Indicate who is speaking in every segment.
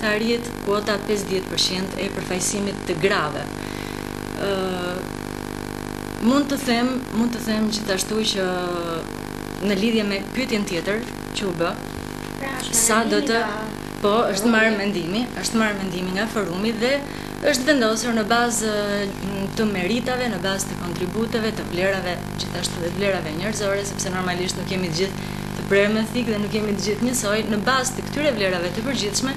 Speaker 1: të arrihet kuota 50% e përfaqësimit të grave. Mund të them gjithashtu që në lidhje me pyetjen tjetër që u bë, sa do të është marrë mendimi nga forumi dhe është vendosur në bazë të meritave, në bazë të kontributeve, të vlerave, gjithashtu dhe vlerave njerëzore, sepse normalisht nuk jemi të gjithë të prerë me thikë dhe nuk jemi të gjithë njësoj. Në bazë të këtyre vlerave të përgjithshme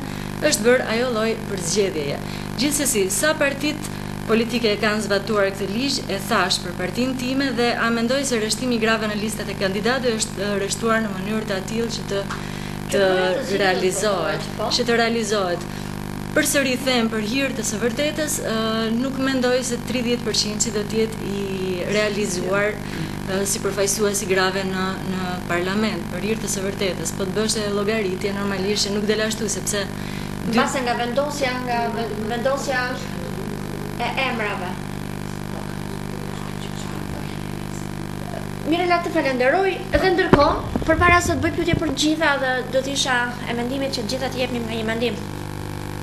Speaker 1: është bërë ajo lloj përzgjedhjeje. Gjithsesi, sa partitë politike e kanë zbatuar këtë ligj, e thash për partinë time dhe a mendoj se rreshtimi i grave në listat e kandidatëve është rreshtuar në mënyrë të tillë që të realizohet. Përsëri them për hir të së vërtetës, nuk mendoj se 30% do të jetë i realizuar si përfaqësuesi grave në parlament, për hir të së vërtetës. Po të bësh llogaritje normalisht që nuk del ashtu, sepse
Speaker 2: mbase nga vendosja e emrave. Mirela, të falenderoj, edhe ndërkohë, përpara se të bëj pyetje për gjitha dhe do të isha e mendimit që gjitha të jepnim një mendim,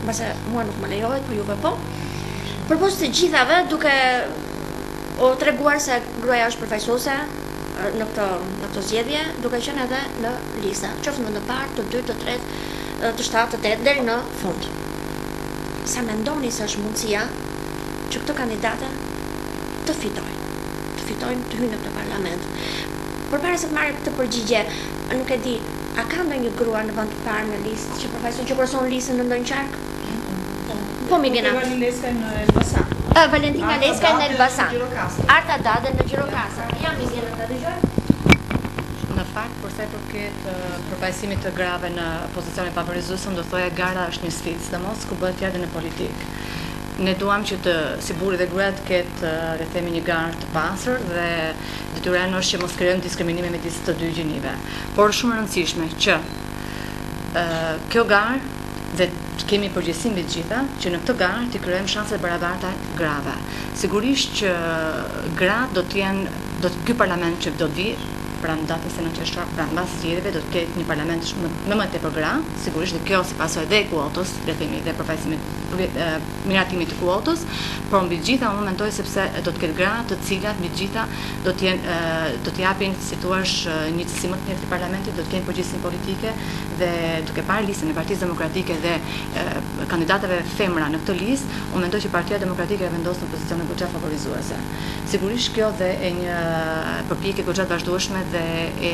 Speaker 2: mbase mua nuk më lejohet, por juve po. Përposhtë të gjithave, duke o treguar se gruaja është përfaqësuese në këtë zgjedhje, duke qenë edhe në lista, qoftë në parë, të dytë, të tretë, të shtatë, të tetë deri në fund. Sa mendoni se është mundësia që këto kandidate të fitojnë të hyjnë në këtë parlament? Përpara se të marrë këtë përgjigje, nuk e di, a ka ndonjë grua në vend të parë në listë që përfaqëson, që person listën në ndonjë qark? Po mi vjen. Valentina Leska në Elbasan. Arta Dade në Gjirokastër. Jam i vjen ta dëgjoj.
Speaker 1: Në fakt, për sa i përket përfaqësimit të grave në pozicione favorizuese, do thoya gara është një sfidë, sidomos ku bëhet fjalë në politikë. Ne duam që si burri dhe gruaja të ketë, le të themi, një garë të pastër dhe detyra jonë është që mos krijojmë diskriminime midis të dy gjinive. Por shumë e rëndësishme që kjo garë dhe të kemi përgjegjësi mbi të gjitha që në këtë garë të krijojmë shanse të barabarta grave. Sigurisht që gratë ky parlament që do të vi, pra në datën 29 qershor, pra mbas zgjedhjeve do të ketë një parlament më tepër gra, sigurisht dhe kjo si pasojë dhe kuotës, le të themi, dhe përfaqësimit miratimit të kuotës, por mbi të gjitha unë mendoj sepse do të ketë gra të cilat mbi të gjitha do të japin, si thua, një cilësi më të mirë të parlamentit, do të kenë përgjegjësinë politike dhe duke parë listën e Partisë Demokratike dhe kandidatëve femra në këtë listë, unë mendoj që Partia Demokratike e vendos në pozicione goxha favorizuese. Sigurisht kjo dhe e një përpjekje goxha të vazhdueshme dhe e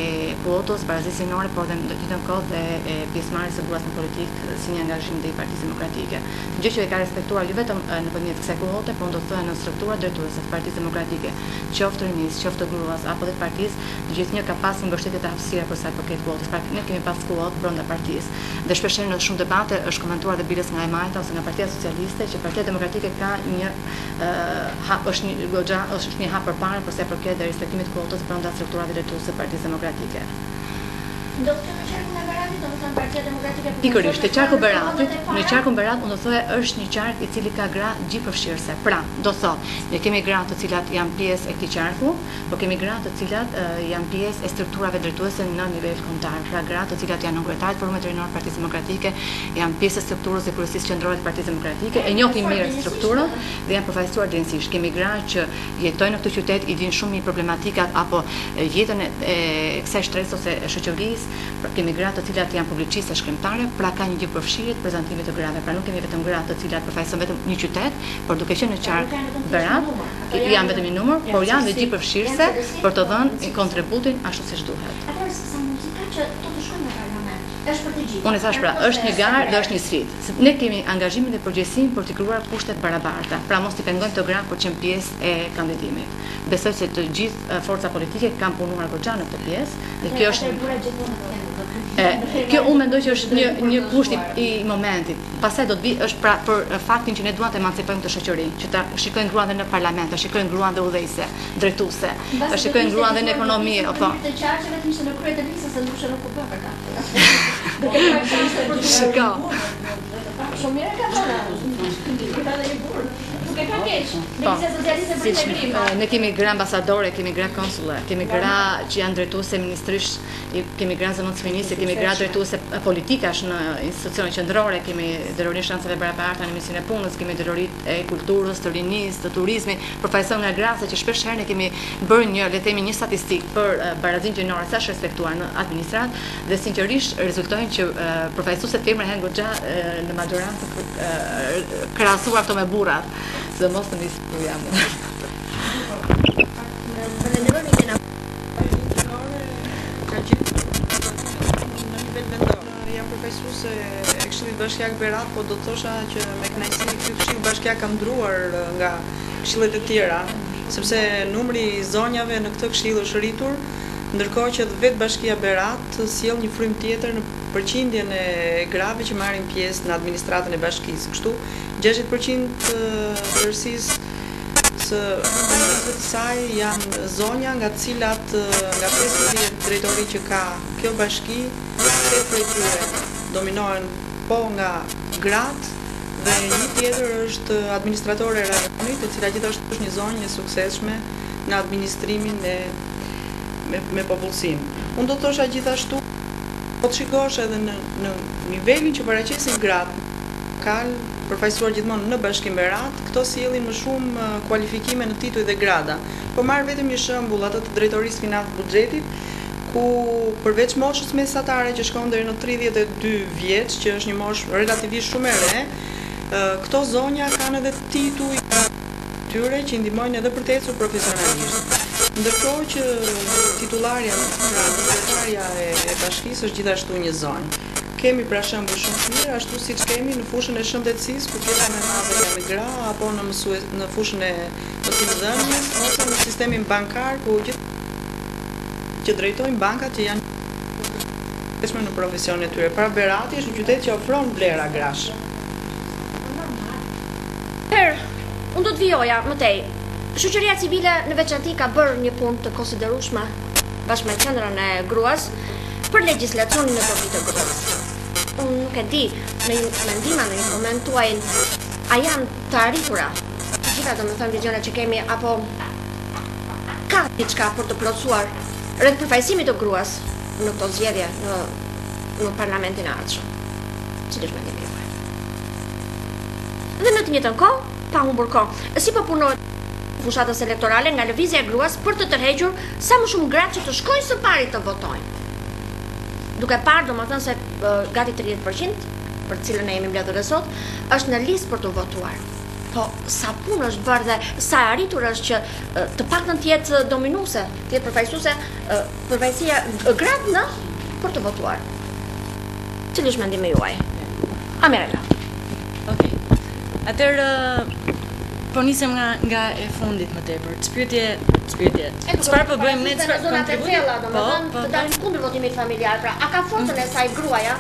Speaker 1: kuotës barazisinore, por dhe në të njëjtën kohë dhe e pjesëmarrjes së burrave në politikë si një angazhim i Partisë Demokratike. Gjë që e ka respektuar jo vetëm nëpërmjet kësaj kuote, por do të thonë në strukturat drejtuese të Partisë Demokratike, qoftë rinis, qoftë gruas apo dhe të partisë, gjithnjë ka pasur mbështetje të hapësira për sa i përket kuotës. Pra ne kemi pas kuotë brenda partisë. Dhe shpesh në shumë debate është komentuar dhe biles nga e Majta ose nga Partia Socialiste që Partia Demokratike ka një është një hap përpara për sa i përket dhe respektimit të kuotës brenda strukturave drejtuese të Partisë Demokratike.
Speaker 2: Do të kemë qarkun e Beratit, do të thënë Partia Demokratike.
Speaker 1: Pikërisht, te qarku Beratit, në qarkun Berat, unë do thoya është një qark i cili ka gra gjithëpërfshirëse. Pra, do thotë, ne kemi gra të cilat janë pjesë e këtij qarku, por kemi gra të cilat janë pjesë e strukturave drejtuese në nivel kombëtar. Pra, gra të cilat janë kryetarit forumit rinor të Partisë Demokratike, janë pjesë e strukturës e kryesisë qendrore të Partisë Demokratike, e njohin mirë strukturën dhe janë përfaqësuar drejtësisht. Kemi gra që jetojnë në këtë qytet, i dinë shumë mirë problematikat apo jetën e kësaj shtresë ose e shoqërisë. Pra kemi gra të cilat janë publicistë shkrimtare, pra ka një gjithëpërfshirje të prezantimit të grave. Pra nuk kemi vetëm gra të cilat përfaqësojnë vetëm një qytet, por duke qenë në qark Berat, janë vetëm një numër, por janë dhe gjithëpërfshirëse për të dhënë kontributin ashtu siç duhet.
Speaker 2: Atëherë sa mundësi ka që të shkojnë në parlament? Është për të gjithë.
Speaker 1: Unë thash, pra, është një garë dhe është një sfidë. Ne kemi angazhimin dhe përgjegjësinë për të krijuar kushte të barabarta. Pra mos t'i pengojmë të gra për të qenë pjesë e kandidimit. Besoj se të gjithë forca politike kanë punuar goxha në këtë pjesë dhe kjo është kjo unë mendoj që është një kusht i momentit. Pastaj do të vi është pra për faktin që ne duam të emancipojmë këtë shoqëri, që ta shikojnë gruan dhe në parlament, ta shikojnë gruan dhe udhëheqëse, drejtuese, ta shikojnë gruan dhe në ekonomi, apo.
Speaker 2: Të qarqeve të ishte në krye të listës, se ndoshta nuk u bë për këtë.
Speaker 1: Shiko.
Speaker 2: Shumë mirë ka thënë. Ka dhe një burr. Nuk e ka
Speaker 1: Ne kemi gra ambasadore, kemi gra konsule, kemi gra që janë drejtuese ministrish, kemi gra zëvendësministë, kemi gra drejtuese politikash në institucione qendrore, kemi drejtorinë shansave barabarta në misionin e punës, kemi drejtoritë e kulturës, të rinisë, të turizmit, përfaqëson nga grasa që shpesh herë ne kemi bërë një, le të themi, një statistikë për barazinë gjinore sa është respektuar në administrat dhe sinqerisht rezultojnë që përfaqësuesit femra janë goxha në majorancë krahasuar këto me burrat, sidomos në nisë jam.
Speaker 3: Jam përfaqësuese e Këshillit Bashkiak Berat, po do të thosha që me kënaqësi ky Këshill Bashkiak ka ndruar nga këshillet e tjera, sepse numri i zonjave në këtë këshill është rritur, ndërkohë që vetë Bashkia Berat sjell një frym tjetër në përqindjen e grave që marrin pjesë në administratën e bashkisë. Kështu 60% tërësisë së punëtorëve të saj janë zonja, nga të cilat nga 50 drejtori që ka kjo bashki, 8 prej tyre dominohen po nga gratë dhe një tjetër është administratore e rajonit, e cila gjithashtu është një zonjë e suksesshme në administrimin me popullsinë. Unë do të thosha gjithashtu, po të shikosh edhe në nivelin që paraqesin gratë, kanë përfaqësuar gjithmonë në Bashkinë Berat, këto sjellin më shumë kualifikime në tituj dhe grada. Po marr vetëm një shembull atë të drejtorisë financë buxhetit, ku përveç moshës mesatare që shkon deri në 32 vjeç, që është një moshë relativisht shumë e re, këto zonja kanë edhe tituj tyre që i ndihmojnë edhe për të ecur profesionalisht. Ndërkohë që titullarja e bashkisë është gjithashtu një zonjë. Kemi pra shembull shumë të mirë, ashtu siç kemi në fushën e shëndetësisë, ku pjesa më e madhe janë gra, apo në fushën e mësimdhënies, ose në sistemin bankar, ku që drejtojnë bankat që janë në profesionin e tyre. Pra Berati është një qytet që ofron vlera grash.
Speaker 2: Unë do të vijoja më tej. Shoqëria civile në veçanti ka bërë një punë të konsiderueshme bashkë me qendrën e gruas për legjislacionin e dobit të gruas. Unë nuk e di, në mendima, në një koment tuaj, a janë të arritura të gjitha domethënë vizione që kemi, apo ka diçka për të plotësuar rreth përfaqësimit të gruas në këto zgjedhje në parlamentin e ardhshëm. Cili është mendimi juaj? Dhe në të njëjtën kohë, pa humbur kohë, si po punohet fushatës elektorale nga lëvizja e gruas për të tërhequr sa më shumë gratë që të shkojnë së pari të votojnë. Duke parë domethënë se gati 30% për të cilën ne jemi mbledhur sot është në listë për të votuar. Po sa punë është bërë dhe sa arritur është që të paktën të jetë dominuese, të jetë përfaqësuese përfaqësia gratë në për të votuar. Cili është mendimi juaj? Amirela.
Speaker 4: Okej. Atëherë po nisem nga e fundit më tepër. Çfarë po bëjmë ne çfarë kontributi?
Speaker 2: Po, të dalim kundër votimit familjar. Pra, a ka forcën e saj gruaja?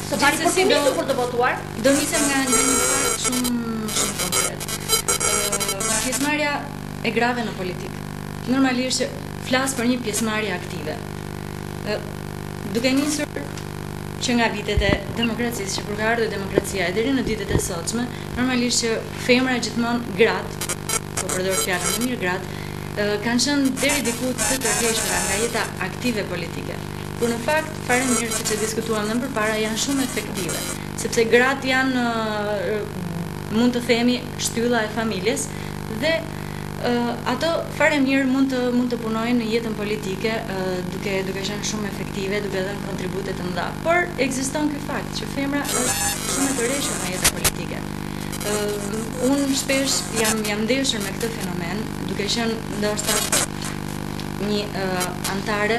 Speaker 2: Së pari për të nisur për të votuar?
Speaker 4: Do nisem nga një fakt shumë konkret. Pjesëmarrja e grave në politikë. Normalisht flas për një pjesëmarrje aktive. Duke nisur që nga vitet e demokracisë, që kur ka ardhur demokracia deri në ditët e sotshme, normalisht që femra gjithmonë gratë, po përdor fjalën më mirë gratë, kanë qenë deri diku të tërhequra nga jeta aktive politike. Por në fakt, fare mirë, siç e diskutuam më përpara, janë shumë efektive, sepse gratë janë, mund të themi, shtylla e familjes dhe ato fare mirë mund të punojnë në jetën politike duke qenë shumë efektive, duke dhënë kontribute të mëdha. Por ekziston ky fakt që femra është shumë e tërhequr në jetën politike. Unë shpesh jam ndeshur me këtë fenomen, duke qenë ndoshta një antare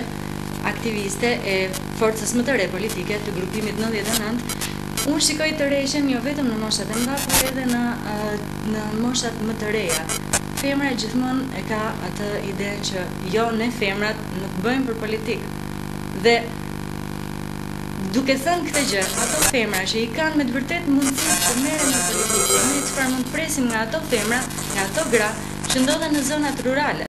Speaker 4: aktiviste e forcës më të re politike të grupimit 99. Unë shikoj tërheqjen jo vetëm në moshat e mëdha, por edhe në moshat më të reja. Femra gjithmonë e ka atë ide që jo, ne femrat nuk bëjmë për politikë. Dhe duke thënë këtë gjë, ato femra që i kanë me të vërtet mundësi të merren në politikë, ne çfarë mund të presim nga ato femra, nga ato gra që ndodhen në zonat rurale.